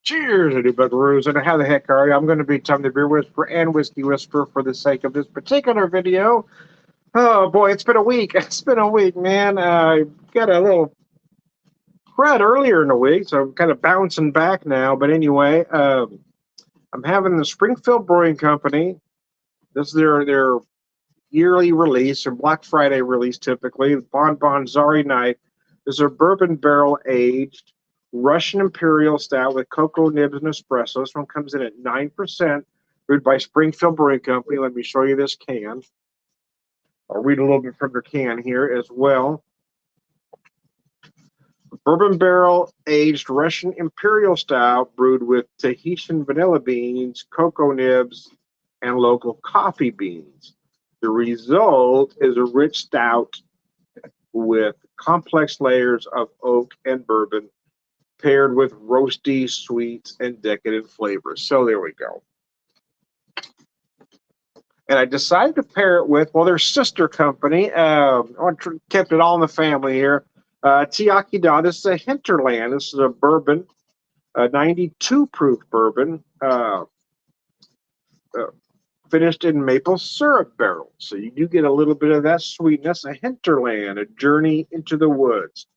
Cheers, you buckaroos, and how the heck are you? I'm going to be Tom the Beer Whisperer and Whiskey Whisperer for the sake of this particular video. Oh boy, it's been a week. It's been a week, man. I got a little crud earlier in the week, so I'm kind of bouncing back now. But anyway, I'm having the Springfield Brewing Company. This is their yearly release, or Black Friday release typically. Bon Bon Zari Night. This is a bourbon barrel aged Russian Imperial Stout with cocoa nibs and espresso. This one comes in at 9%, brewed by Springfield Brewing Company. Let me show you this can. I'll read a little bit from their can here as well. Bourbon barrel aged Russian Imperial Stout brewed with Tahitian vanilla beans, cocoa nibs, and local coffee beans. The result is a rich stout with complex layers of oak and bourbon paired with roasty, sweet, and decadent flavors. So there we go. And I decided to pair it with, well, their sister company. I kept it all in the family here. Tiaki Da. This is a Hinterland. This is a bourbon, a 92 proof bourbon, finished in maple syrup barrels. So you do get a little bit of that sweetness. A Hinterland, a journey into the woods.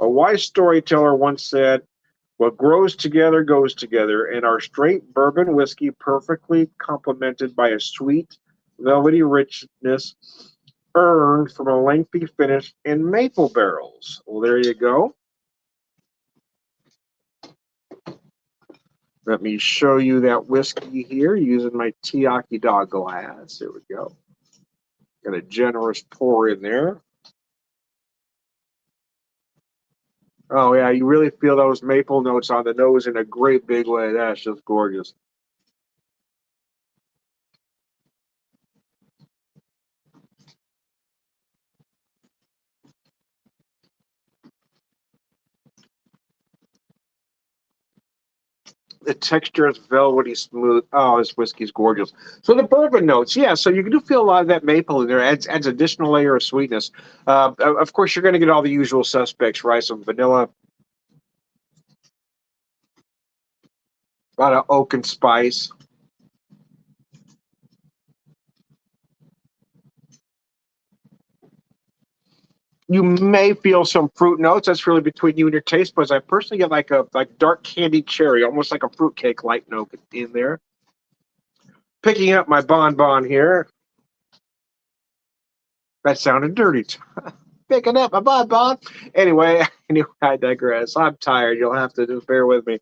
A wise storyteller once said, "What grows together goes together," and our straight bourbon whiskey perfectly complemented by a sweet, velvety richness earned from a lengthy finish in maple barrels. Well, there you go. Let me show you that whiskey here using my Tiaki Da glass. There we go. Got a generous pour in there. Oh, yeah, you really feel those maple notes on the nose in a great big way. That's just gorgeous. The texture is velvety smooth. Oh, this whiskey's gorgeous. So the bourbon notes, yeah. So you do feel a lot of that maple in there. Adds additional layer of sweetness. Of course, you're going to get all the usual suspects, right? Some vanilla, a lot of oak and spice. You may feel some fruit notes. That's really between you and your taste buds. I personally get like dark candy cherry, almost like a fruitcake light note in there. Picking up my bonbon here. That sounded dirty. Picking up my bonbon. Anyway, I digress. I'm tired. You'll have to just bear with me.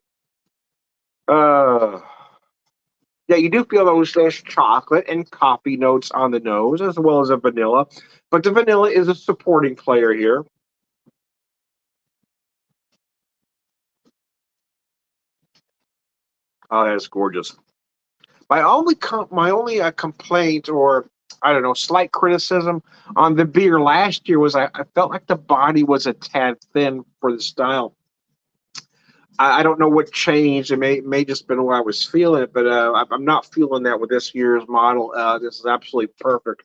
Yeah, you do feel those chocolate and coffee notes on the nose, as well as a vanilla. But the vanilla is a supporting player here. Oh, that's gorgeous. My only complaint, or I don't know, slight criticism on the beer last year was I felt like the body was a tad thin for the style. I don't know what changed. It may just been where I was feeling it, but I'm not feeling that with this year's model. This is absolutely perfect.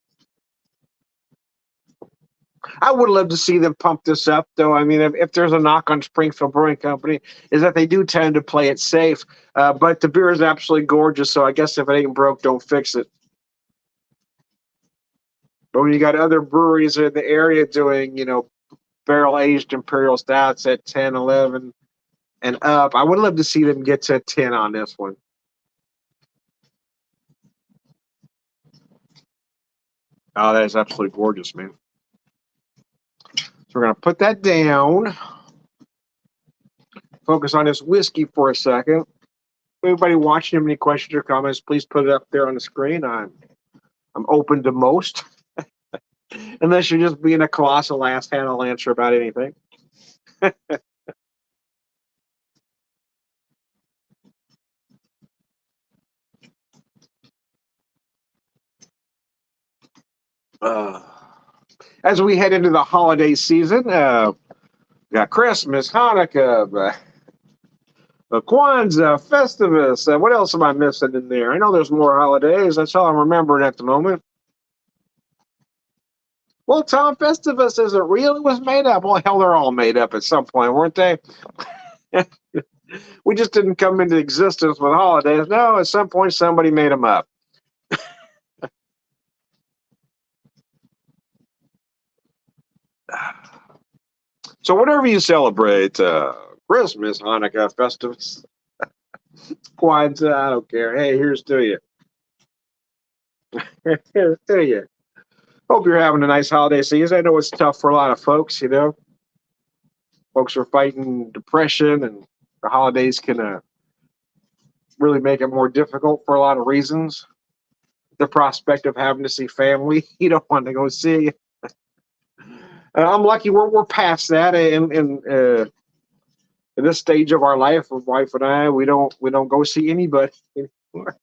I would love to see them pump this up, though. I mean, if there's a knock on Springfield Brewing Company, is that they do tend to play it safe. But the beer is absolutely gorgeous, so I guess if it ain't broke, don't fix it. But when you got other breweries in the area doing, barrel-aged imperial stouts at 10, 11, and up, I would love to see them get to 10 on this one. Oh, that is absolutely gorgeous, man. So we're going to put that down. Focus on this whiskey for a second. Anybody watching, have any questions or comments, please put it up there on the screen. I'm open to most. Unless you're just being a colossal ass hand, I'll answer about anything. As we head into the holiday season, we got Christmas, Hanukkah, Kwanzaa, Festivus. What else am I missing in there? I know there's more holidays. That's all I'm remembering at the moment. Well, Tom, Festivus isn't real. It was made up. Well, hell, they're all made up at some point, weren't they? We just didn't come into existence with holidays. No, at some point somebody made them up. So whenever you celebrate Christmas, Hanukkah, Festivus, Kwanzaa, I don't care. Hey, here's to you. Here's to you. Hope you're having a nice holiday season. I know it's tough for a lot of folks, you know. Folks are fighting depression, and the holidays can really make it more difficult for a lot of reasons. The prospect of having to see family you don't want to go see. I'm lucky we're past that, in this stage of our life, my wife and I, we don't go see anybody anymore.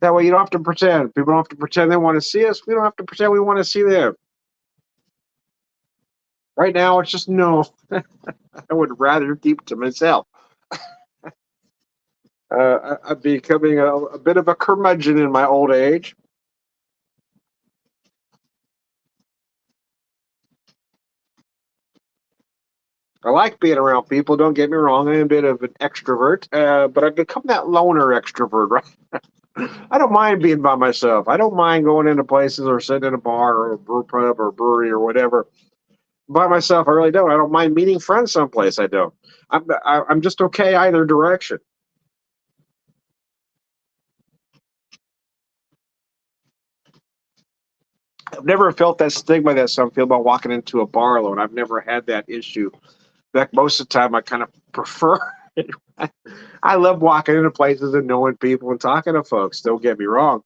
That way, you don't have to pretend. People don't have to pretend they want to see us. We don't have to pretend we want to see them. Right now, it's just no. I would rather keep it to myself. I'm becoming a bit of a curmudgeon in my old age. I like being around people. Don't get me wrong. I'm a bit of an extrovert, but I've become that loner extrovert, right? I don't mind being by myself. I don't mind going into places or sitting in a bar or a brew pub or a brewery or whatever by myself. I really don't. I don't mind meeting friends someplace. I don't. I'm just okay either direction. I've never felt that stigma that some feel about walking into a bar alone. I've never had that issue. In fact, most of the time, I kind of prefer it. I love walking into places and knowing people and talking to folks. Don't get me wrong,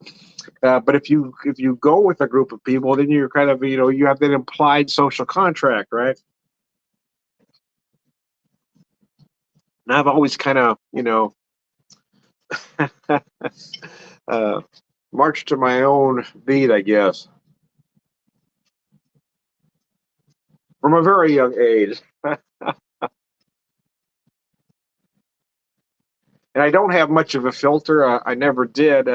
but if you go with a group of people, then you're kind of you have that implied social contract, right? And I've always kind of uh, marched to my own beat, I guess, from a very young age. And I don't have much of a filter. I never did.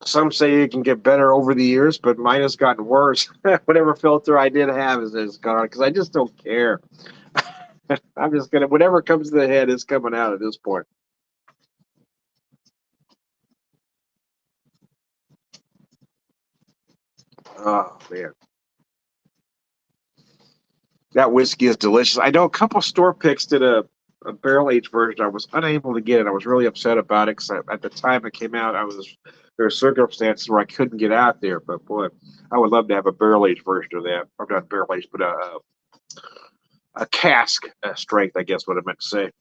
Some say it can get better over the years, but mine has gotten worse. Whatever filter I did have is gone because I just don't care. I'm just gonna whatever comes to the head is coming out at this point. Oh man, that whiskey is delicious. I know a couple store picks did a barrel aged version. I was unable to get it. I was really upset about it because at the time it came out, there were circumstances where I couldn't get out there. But boy, I would love to have a barrel aged version of that. Or not barrel aged, but a cask strength, I guess what I meant to say.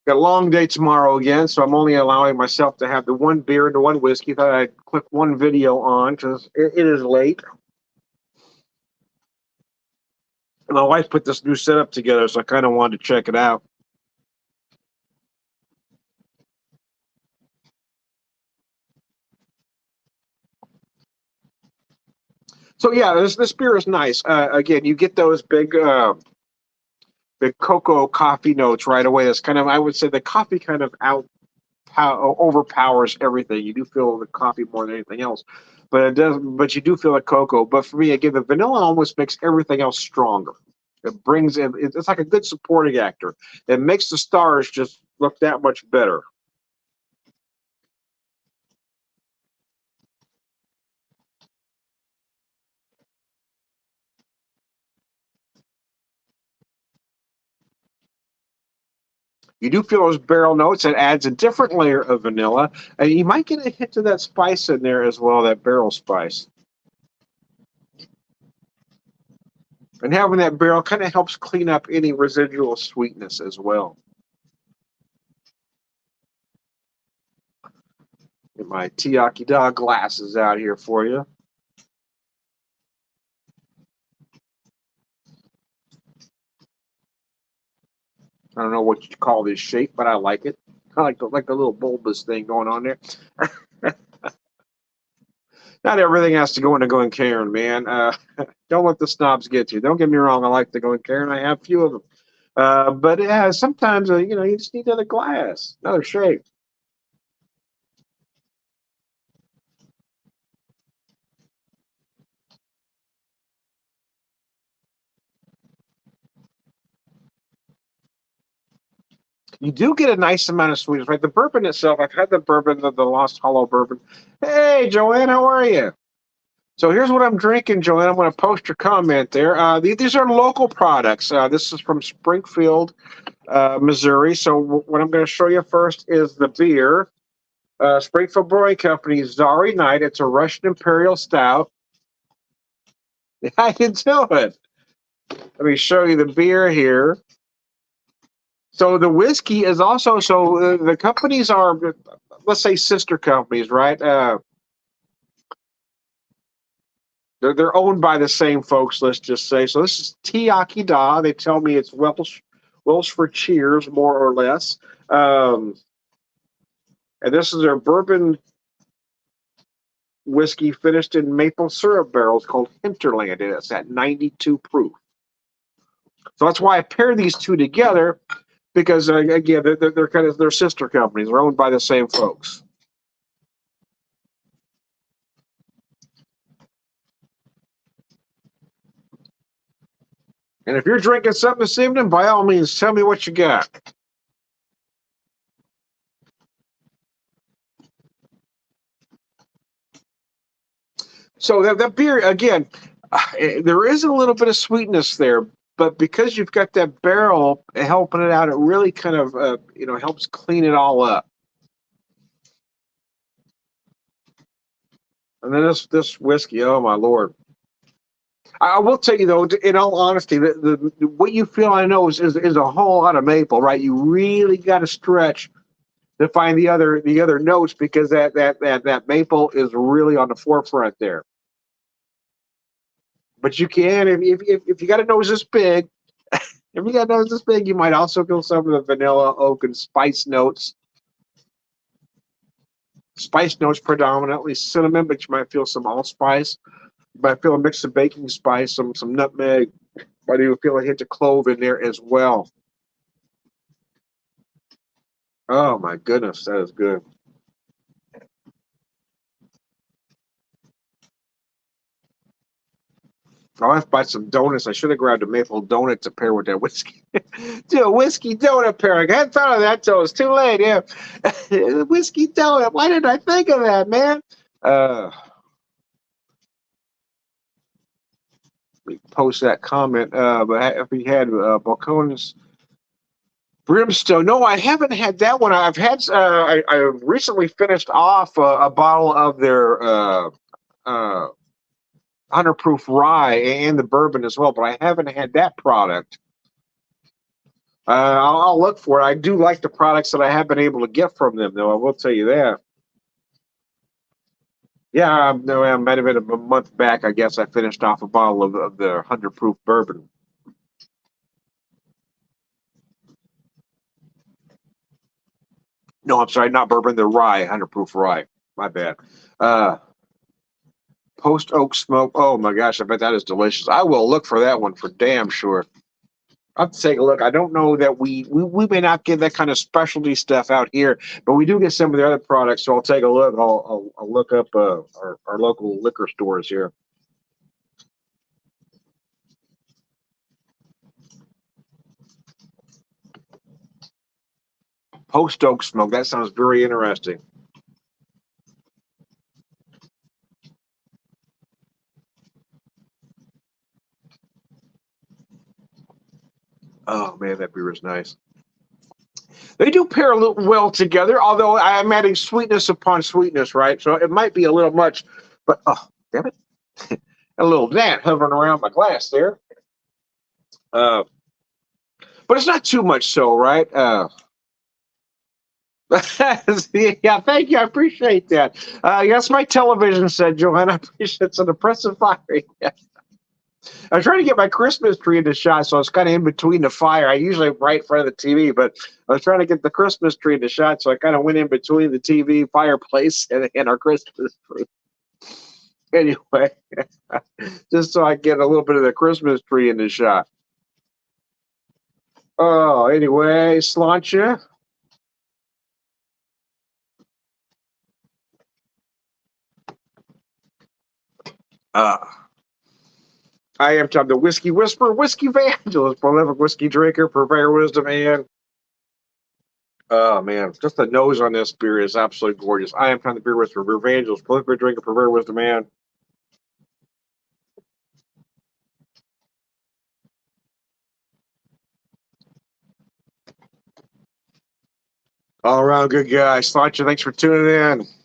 Got a long day tomorrow again, so I'm only allowing myself to have the one beer and the one whiskey that I click one video on because it is late. And my wife put this new setup together, so I kind of wanted to check it out. So yeah, this beer is nice. Again, you get those big cocoa coffee notes right away. That's kind of I would say the coffee kind of overpowers everything. You do feel the coffee more than anything else, but it does. But you do feel the cocoa. But for me, again, the vanilla almost makes everything else stronger. It brings in. It's like a good supporting actor. It makes the stars just look that much better. You do feel those barrel notes. It adds a different layer of vanilla, and you might get a hint of that spice in there as well, that barrel spice. And having that barrel kind of helps clean up any residual sweetness as well. Get my Tiaki Dog glasses out here for you. I don't know what you call this shape, but I like it. I like the little bulbous thing going on there. Not everything has to go into Glencairn, man. Don't let the snobs get you. Don't get me wrong. I like the Glencairn. I have a few of them. But sometimes you just need another glass, another shape. You do get a nice amount of sweetness, right? The bourbon itself, I've had the bourbon, the Lost Hollow bourbon. Hey, Joanne, how are you? So here's what I'm drinking, Joanne. I'm going to post your comment there. These are local products. This is from Springfield, Missouri. So what I'm going to show you first is the beer. Springfield Brewing Company, Zari Night. It's a Russian Imperial Stout. How you doing? Let me show you the beer here. So the whiskey is also, the companies are, let's say, sister companies, right? They're owned by the same folks, let's just say. So this is Tiaki Da. They tell me it's Welsh for cheers, more or less. And this is their bourbon whiskey finished in maple syrup barrels called Hinterland, and it's at 92 proof. So that's why I pair these two together, because again, they're kind of, they're sister companies. They're owned by the same folks. And if you're drinking something this evening, by all means, tell me what you got. So that beer, again, there is a little bit of sweetness there, but because you've got that barrel helping it out, it really kind of, helps clean it all up. And then this whiskey, oh my Lord. I will tell you though, in all honesty, the what you feel, I know, is a whole lot of maple, right? You really got to stretch to find the other notes, because that maple is really on the forefront there. But you can, if you got a nose this big, if you got a nose this big, you might also feel some of the vanilla, oak, and spice notes. Spice notes predominantly cinnamon, but you might feel some allspice. You might feel a mix of baking spice, some nutmeg. Might even feel a hint of clove in there as well. Oh my goodness, that is good. I'll have to buy some donuts. I should have grabbed a maple donut to pair with that whiskey. Do a whiskey donut pairing. I hadn't thought of that till it's too late. Yeah, whiskey donut. Why didn't I think of that, man? We post that comment. But if we had Balcones Brimstone, no, I haven't had that one. I've had. I recently finished off a bottle of their 100 proof rye and the bourbon as well, but I haven't had that product. I'll look for it. I do like the products that I have been able to get from them, though. I will tell you that. Yeah, no, I might have been a month back. I guess I finished off a bottle of the 100 proof bourbon. No, I'm sorry, not bourbon. The rye, 100 proof rye. My bad. Post oak smoke. Oh my gosh, I bet that is delicious. I will look for that one for damn sure. I'll take a look. I don't know that we may not get that kind of specialty stuff out here, but we do get some of the other products. So I'll take a look. I'll look up our local liquor stores here. Post oak smoke. That sounds very interesting. Oh man, that beer is nice. They do pair a little well together, although I am adding sweetness upon sweetness, right? So it might be a little much, but oh, damn it. A little gnat hovering around my glass there. But it's not too much so, right? Yeah, thank you. I appreciate that. Yes, my television said, Joanna, I appreciate it's an impressive fire. I was trying to get my Christmas tree into shot, so I was kind of in between the fire. I usually right in front of the TV, but I was trying to get the Christmas tree into shot, so I kind of went in between the TV fireplace and our Christmas tree. Anyway, just so I get a little bit of the Christmas tree in the shot. Oh, anyway, Slancha. I am Tom, the Whiskey Whisperer, Whiskey Evangelist, prolific whiskey drinker, purveyor of wisdom, and Oh man, just the nose on this beer is absolutely gorgeous. I am Tom the Beer Whisperer, Beer Evangelist, prolific drinker, perverted wisdom man. All around good guy. Sláinte, thanks for tuning in.